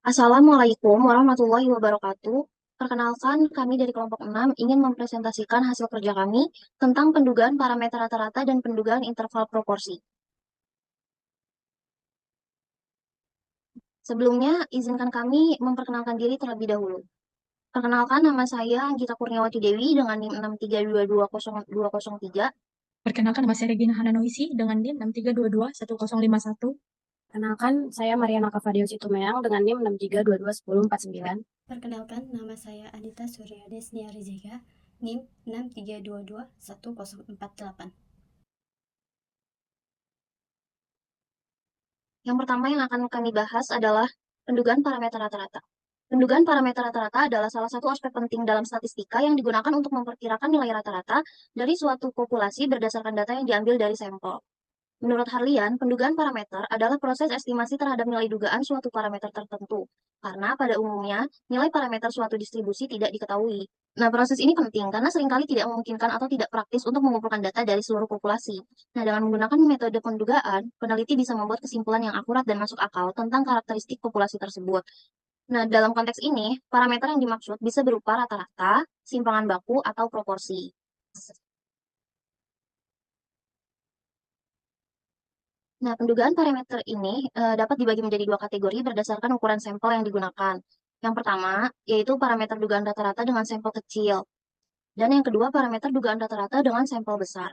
Assalamualaikum warahmatullahi wabarakatuh. Perkenalkan, kami dari kelompok 6 ingin mempresentasikan hasil kerja kami tentang pendugaan parameter rata-rata dan pendugaan interval proporsi. Sebelumnya, izinkan kami memperkenalkan diri terlebih dahulu. Perkenalkan, nama saya Anggita Kurniawati Dewi dengan NIM 632200203. Perkenalkan, nama saya Regina Hananoisi dengan NIM 63221051. Perkenalkan, saya Mariana Kavadio Situmeang dengan NIM 63221049. Perkenalkan, nama saya Anita Surya Desnia Rizeka, NIM 63221048. Yang pertama yang akan kami bahas adalah pendugaan parameter rata-rata. Pendugaan parameter rata-rata adalah salah satu aspek penting dalam statistika yang digunakan untuk memperkirakan nilai rata-rata dari suatu populasi berdasarkan data yang diambil dari sampel. Menurut Harlian, pendugaan parameter adalah proses estimasi terhadap nilai dugaan suatu parameter tertentu, karena pada umumnya nilai parameter suatu distribusi tidak diketahui. Nah, proses ini penting karena seringkali tidak memungkinkan atau tidak praktis untuk mengumpulkan data dari seluruh populasi. Nah, dengan menggunakan metode pendugaan, peneliti bisa membuat kesimpulan yang akurat dan masuk akal tentang karakteristik populasi tersebut. Nah, dalam konteks ini, parameter yang dimaksud bisa berupa rata-rata, simpangan baku, atau proporsi. Nah, pendugaan parameter ini dapat dibagi menjadi dua kategori berdasarkan ukuran sampel yang digunakan. Yang pertama, yaitu parameter dugaan rata-rata dengan sampel kecil. Dan yang kedua, parameter dugaan rata-rata dengan sampel besar.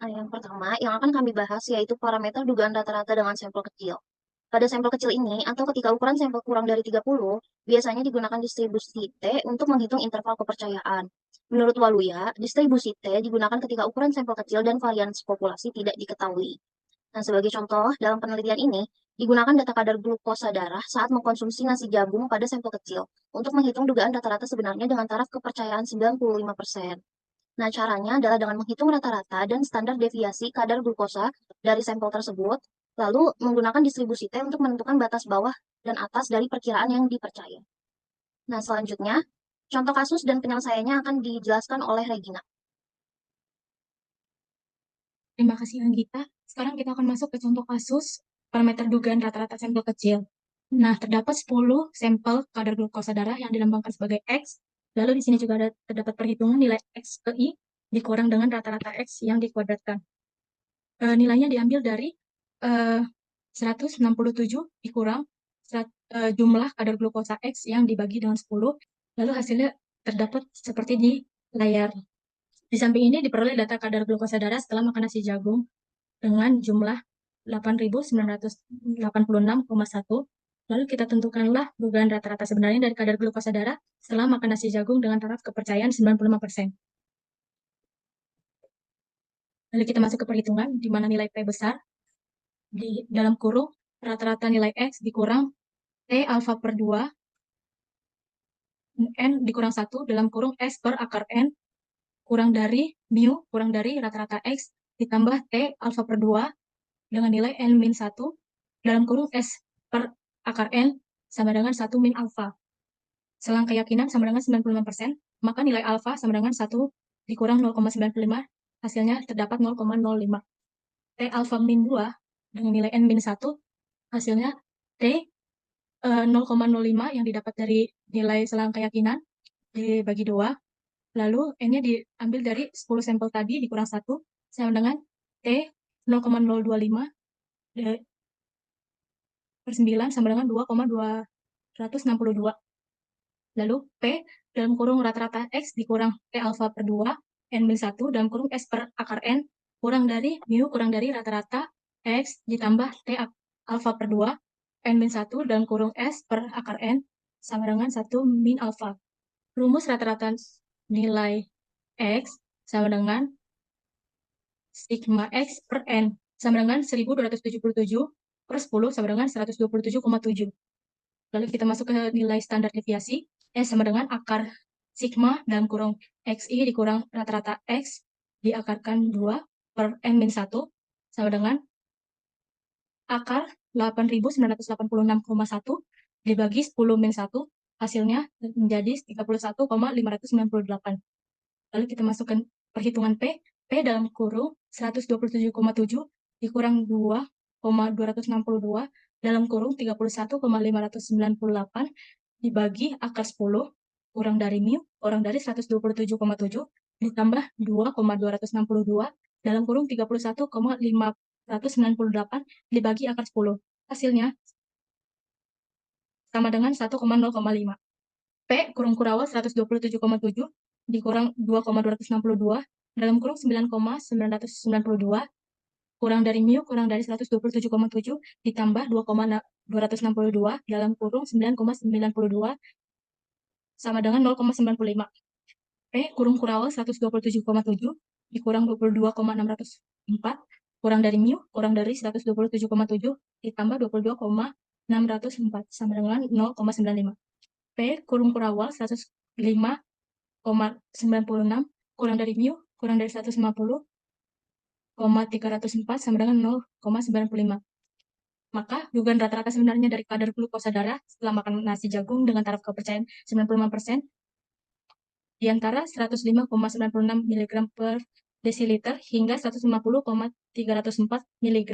Nah, yang pertama yang akan kami bahas yaitu parameter dugaan rata-rata dengan sampel kecil. Pada sampel kecil ini, atau ketika ukuran sampel kurang dari 30, biasanya digunakan distribusi T untuk menghitung interval kepercayaan. Menurut Waluya, distribusi T digunakan ketika ukuran sampel kecil dan varians populasi tidak diketahui. Nah, sebagai contoh, dalam penelitian ini, digunakan data kadar glukosa darah saat mengkonsumsi nasi jagung pada sampel kecil untuk menghitung dugaan rata-rata sebenarnya dengan taraf kepercayaan 95%. Nah, caranya adalah dengan menghitung rata-rata dan standar deviasi kadar glukosa dari sampel tersebut, lalu menggunakan distribusi T untuk menentukan batas bawah dan atas dari perkiraan yang dipercaya. Nah, selanjutnya, contoh kasus dan penyelesaiannya akan dijelaskan oleh Regina. Terima kasih, Anggita. Sekarang kita akan masuk ke contoh kasus parameter dugaan rata-rata sampel kecil. Nah, terdapat 10 sampel kadar glukosa darah yang dilambangkan sebagai X. Lalu di sini juga terdapat perhitungan nilai X ke I dikurang dengan rata-rata X yang dikuadratkan. Nilainya diambil dari 167 dikurang jumlah kadar glukosa X yang dibagi dengan 10. Lalu hasilnya terdapat seperti di layar. Di samping ini diperoleh data kadar glukosa darah setelah makan nasi jagung dengan jumlah 8.986,1. Lalu kita tentukanlah dugaan rata-rata sebenarnya dari kadar glukosa darah setelah makan nasi jagung dengan taraf kepercayaan 95%. Lalu kita masuk ke perhitungan, di mana nilai P besar, di dalam kurung rata-rata nilai X dikurang T alfa per 2, N dikurang 1, dalam kurung S per akar N, kurang dari mu, kurang dari rata-rata X, ditambah T alfa per 2, dengan nilai N min 1, dalam kurung S per akar N sama dengan 1 min alfa. Selang keyakinan sama dengan 95%, maka nilai alfa sama dengan 1 dikurang 0,95, hasilnya terdapat 0,05. T alfa min 2 dengan nilai N min 1, hasilnya T 0,05 yang didapat dari nilai selang keyakinan dibagi 2, lalu N-nya diambil dari 10 sampel tadi dikurang 1, sama dengan T 0,025 per 9 sama dengan 2,262. Lalu P dalam kurung rata-rata X dikurang T alfa per 2, N min 1 dalam kurung S per akar N, kurang dari mu kurang dari rata-rata X ditambah T alfa per 2, N min 1 dalam kurung S per akar N sama dengan 1 min alfa. Rumus rata-rata nilai X sama dengan sigma X per N sama dengan 1277 per 10 sama dengan 127,7. Lalu kita masuk ke nilai standar deviasi, S sama dengan akar sigma dalam kurung XI dikurang rata-rata X diakarkan 2 per N min 1 sama dengan akar 8.986,1 dibagi 10 min 1, hasilnya menjadi 31,598. Lalu kita masukkan perhitungan P dalam kurung 127,7 dikurang 2 262 dalam kurung 31,598 dibagi akar 10 kurang dari mu kurang dari 127,7 ditambah 2,262 dalam kurung 31,598 dibagi akar 10. Hasilnya sama dengan 1,0,5. P kurung kurawal 127,7 dikurang 2,262 dalam kurung 9,992 kurang dari mu kurang dari 127,7 ditambah 2,262 dalam kurung 9,92 sama dengan 0,95. P kurung kurawal 127,7 dikurang 22,604 kurang dari mu kurang dari 127,7 ditambah 22,604 sama dengan 0,95. P kurung kurawal 105,96 kurang dari mu kurang dari 150,304 sama dengan 0,95. Maka dugaan rata-rata sebenarnya dari kadar glukosa darah setelah makan nasi jagung dengan taraf kepercayaan 95% di antara 105,96 mg per desiliter hingga 150,304 mg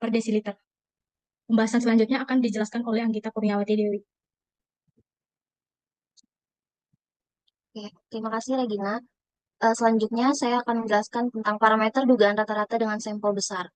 per desiliter. Pembahasan selanjutnya akan dijelaskan oleh Anggita Kurniawati Dewi. Oke, terima kasih Regina. Selanjutnya saya akan menjelaskan tentang parameter dugaan rata-rata dengan sampel besar.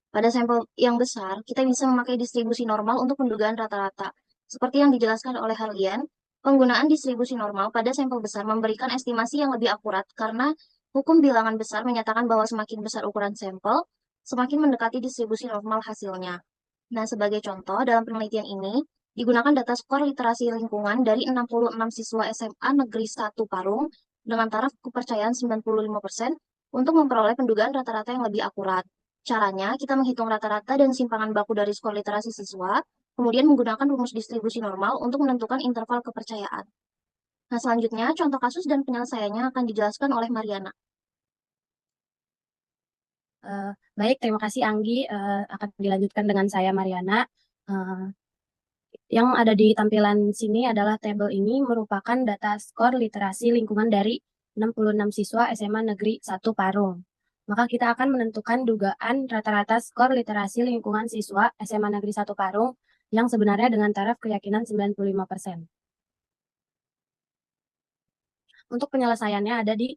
Pada sampel yang besar, kita bisa memakai distribusi normal untuk pendugaan rata-rata. Seperti yang dijelaskan oleh Harlian, penggunaan distribusi normal pada sampel besar memberikan estimasi yang lebih akurat karena hukum bilangan besar menyatakan bahwa semakin besar ukuran sampel, semakin mendekati distribusi normal hasilnya. Nah, sebagai contoh, dalam penelitian ini, digunakan data skor literasi lingkungan dari 66 siswa SMA Negeri 1 Parung dengan taraf kepercayaan 95% untuk memperoleh pendugaan rata-rata yang lebih akurat. Caranya, kita menghitung rata-rata dan simpangan baku dari skor literasi siswa, kemudian menggunakan rumus distribusi normal untuk menentukan interval kepercayaan. Nah, selanjutnya, contoh kasus dan penyelesaiannya akan dijelaskan oleh Mariana. Baik, terima kasih Anggi. Akan dilanjutkan dengan saya Mariana. Yang ada di tampilan sini adalah tabel ini merupakan data skor literasi lingkungan dari 66 siswa SMA Negeri 1 Parung. Maka kita akan menentukan dugaan rata-rata skor literasi lingkungan siswa SMA Negeri 1 Parung yang sebenarnya dengan taraf keyakinan 95%. Untuk penyelesaiannya ada di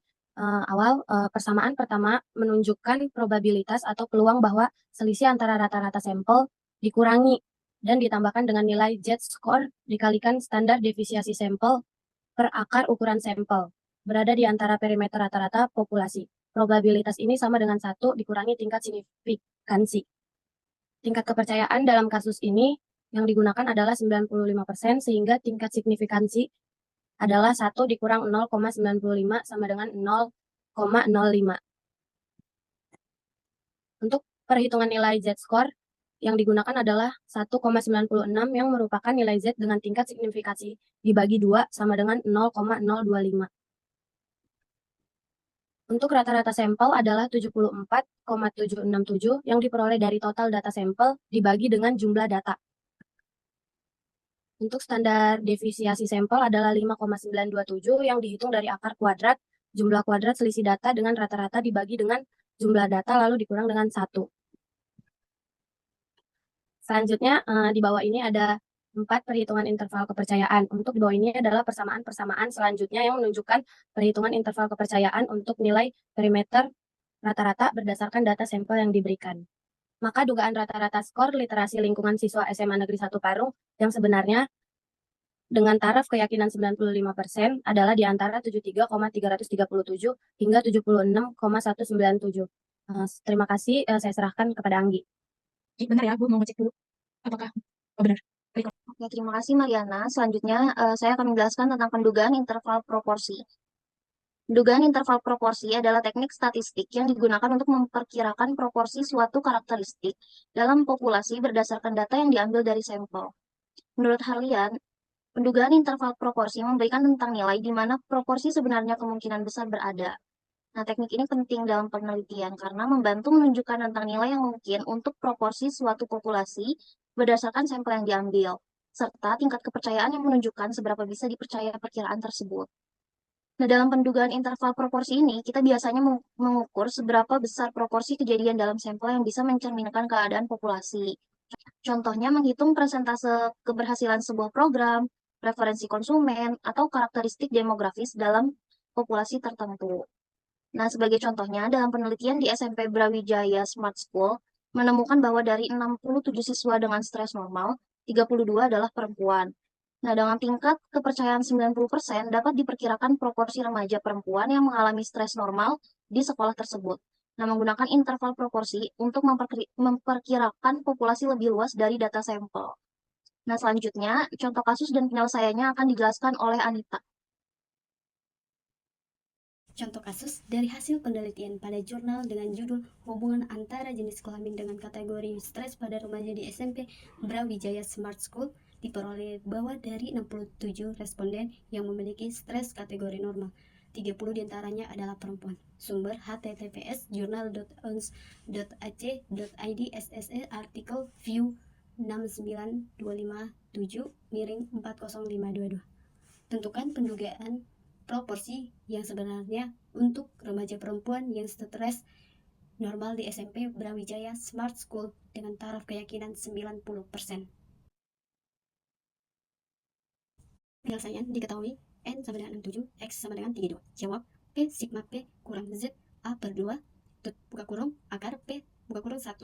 awal. Persamaan pertama menunjukkan probabilitas atau peluang bahwa selisih antara rata-rata sampel dikurangi dan ditambahkan dengan nilai Z-score dikalikan standar deviasi sampel per akar ukuran sampel berada di antara perimeter rata-rata populasi. Probabilitas ini sama dengan 1 dikurangi tingkat signifikansi. Tingkat kepercayaan dalam kasus ini yang digunakan adalah 95% sehingga tingkat signifikansi adalah 1 dikurang 0,95 sama dengan 0,05. Untuk perhitungan nilai Z-score yang digunakan adalah 1,96 yang merupakan nilai Z dengan tingkat signifikansi dibagi 2 sama dengan 0,025. Untuk rata-rata sampel adalah 74,767 yang diperoleh dari total data sampel dibagi dengan jumlah data. Untuk standar deviasi sampel adalah 5,927 yang dihitung dari akar kuadrat, jumlah kuadrat selisih data dengan rata-rata dibagi dengan jumlah data lalu dikurang dengan 1. Selanjutnya di bawah ini ada 4 perhitungan interval kepercayaan. Untuk di bawah ini adalah persamaan-persamaan selanjutnya yang menunjukkan perhitungan interval kepercayaan untuk nilai perimeter rata-rata berdasarkan data sampel yang diberikan. Maka dugaan rata-rata skor literasi lingkungan siswa SMA Negeri 1 Parung yang sebenarnya dengan taraf keyakinan 95% adalah di antara 73,337 hingga 76,197. Terima kasih, saya serahkan kepada Anggi. Bentar ya, Bu mau ngecek dulu. Apakah benar? Oke, terima kasih Mariana. Selanjutnya, saya akan menjelaskan tentang pendugaan interval proporsi. Pendugaan interval proporsi adalah teknik statistik yang digunakan untuk memperkirakan proporsi suatu karakteristik dalam populasi berdasarkan data yang diambil dari sampel. Menurut Harlian, pendugaan interval proporsi memberikan tentang nilai di mana proporsi sebenarnya kemungkinan besar berada. Nah, teknik ini penting dalam penelitian karena membantu menunjukkan tentang nilai yang mungkin untuk proporsi suatu populasi berdasarkan sampel yang diambil, serta tingkat kepercayaan yang menunjukkan seberapa bisa dipercaya perkiraan tersebut. Nah, dalam pendugaan interval proporsi ini, kita biasanya mengukur seberapa besar proporsi kejadian dalam sampel yang bisa mencerminkan keadaan populasi. Contohnya menghitung persentase keberhasilan sebuah program, preferensi konsumen, atau karakteristik demografis dalam populasi tertentu. Nah, sebagai contohnya, dalam penelitian di SMP Brawijaya Smart School, menemukan bahwa dari 67 siswa dengan stres normal, 32 adalah perempuan. Nah, dengan tingkat kepercayaan 90%, dapat diperkirakan proporsi remaja perempuan yang mengalami stres normal di sekolah tersebut. Nah, menggunakan interval proporsi untuk memperkirakan populasi lebih luas dari data sampel. Nah, selanjutnya, contoh kasus dan penyelesaiannya akan dijelaskan oleh Anita. Contoh kasus dari hasil penelitian pada jurnal dengan judul Hubungan Antara Jenis Kelamin dengan Kategori Stres pada Remaja di SMP Brawijaya Smart School diperoleh bahwa dari 67 responden yang memiliki stres kategori normal, 30 diantaranya adalah perempuan. Sumber https://journal.ons.ac.id SSE artikel view 69257-40522. Tentukan pendugaan proporsi yang sebenarnya untuk remaja perempuan yang stres normal di SMP Brawijaya Smart School dengan taraf keyakinan 90%. Penyelesaian diketahui N sama dengan 67, X sama dengan 32. Jawab, P sigma P kurang Z A per 2, buka kurung, akar P, buka kurung 1,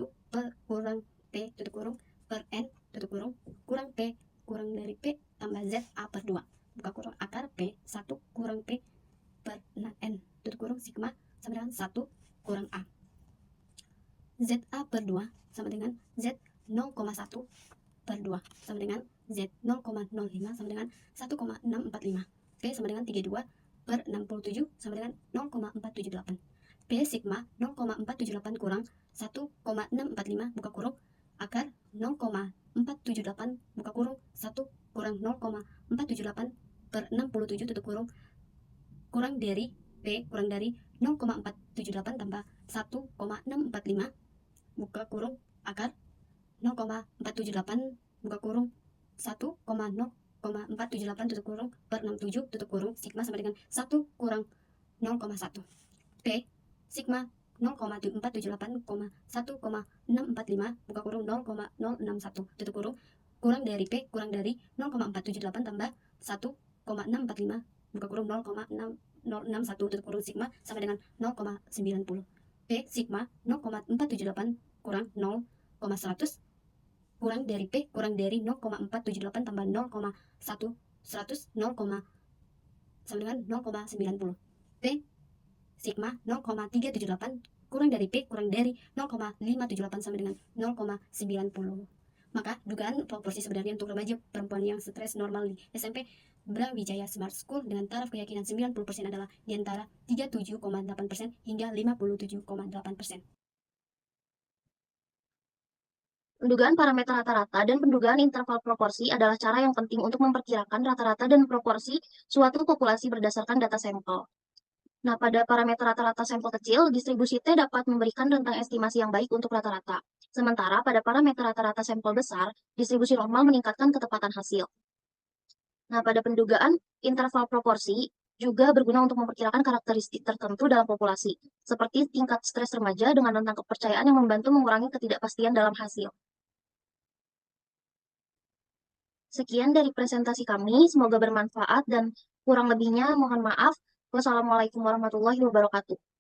kurang P, tutup kurung, per N, tutup kurung, kurang P, kurang dari P, tambah Z A per 2. Buka kurung, akar P, 1 kurang P, per N, tutup kurung, sigma, sama dengan 1 kurang A. Z A per 2 sama dengan Z 0,1 per 2 sama dengan Z 0,05 sama dengan 1,645. P sama dengan 32 per 67 sama dengan 0,478. P sigma 0,478 kurang 1,645 buka kurung akar 0,478 buka kurung 1 kurang 0,478 per 67 tutup kurang dari P kurang dari 0,478 tambah 1,645 buka kurung akar 0,478 buka kurung 1,0,478 tutup kurung per 67 tutup kurung sigma sama dengan 1 kurang 0,1. P sigma 0,478,1,645 buka kurung 0,061 tutup kurung kurang dari P kurang dari 0,478 tambah 1,645 buka kurung 0,061 tutup kurung sigma sama dengan 0,90. P sigma 0,478 kurang 0,100 kurang dari P kurang dari 0,478 tambah 0,1 100 0, sama dengan 0,90. P sigma 0,378 kurang dari P kurang dari 0,578 sama dengan 0,90. Maka dugaan proporsi sebenarnya untuk remaja perempuan yang stres normal di SMP Brawijaya Smart School dengan taraf keyakinan 90% adalah di antara 37,8% hingga 57,8%. Pendugaan parameter rata-rata dan pendugaan interval proporsi adalah cara yang penting untuk memperkirakan rata-rata dan proporsi suatu populasi berdasarkan data sampel. Nah, pada parameter rata-rata sampel kecil, distribusi T dapat memberikan rentang estimasi yang baik untuk rata-rata. Sementara pada parameter rata-rata sampel besar, distribusi normal meningkatkan ketepatan hasil. Nah, pada pendugaan interval proporsi juga berguna untuk memperkirakan karakteristik tertentu dalam populasi, seperti tingkat stres remaja dengan rentang kepercayaan yang membantu mengurangi ketidakpastian dalam hasil. Sekian dari presentasi kami, semoga bermanfaat dan kurang lebihnya mohon maaf. Wassalamualaikum warahmatullahi wabarakatuh.